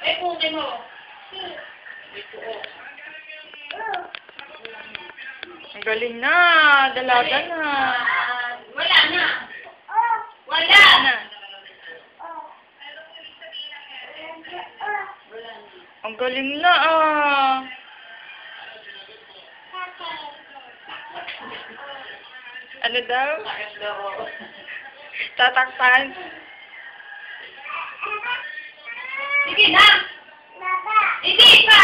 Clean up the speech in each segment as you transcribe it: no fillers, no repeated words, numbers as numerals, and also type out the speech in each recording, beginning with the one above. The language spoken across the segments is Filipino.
Ay, puti mo. Ang galing na. Dalaga na. Wala na. Wala Na. Ang galing na ah. Ano daw? Tatakpan. Sige na. Hindi pa.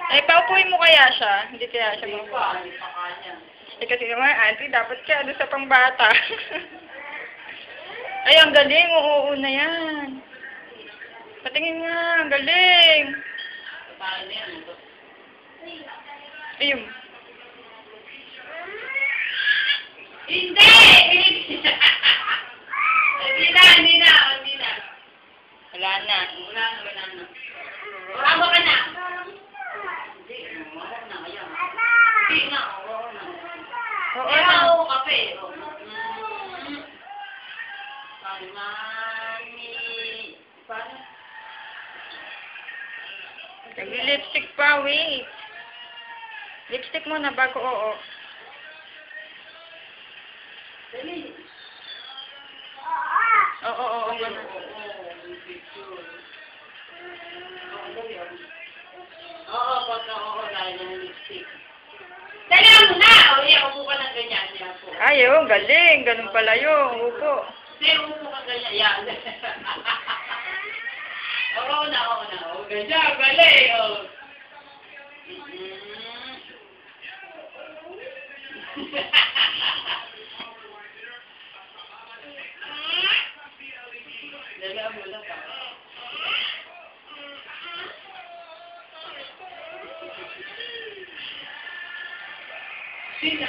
Ay, paupuin mo kaya siya? Hindi kaya siya Hindi maupo. pa. Hindi pa kanya. Eh, kasi naman, auntie, dapat ka ano sa pangbata. Ay, ang galing. Oo na yan. Patingin nga. Ang galing. Paano na yan? Ayun. Hindi! Hindi na. Wala na. Wala na. Tama ka na. Hindi, wala na. Hindi na. Oo Kaya na. ako kape. Mami. Paano? Nagli-lipstick pa, wait. Lipstick muna bago oo. Dali. Oo. Oo, pagka oo, dahil ng lipstick. Dali mo na! O, upo ka ng ganyan. Ay, oh, galing. Ganun pala yun. Upo. Hindi, upo ka ganyan. Yan. Oo na. O, ganyan. Galing. O. Dali mo na pa. Sina.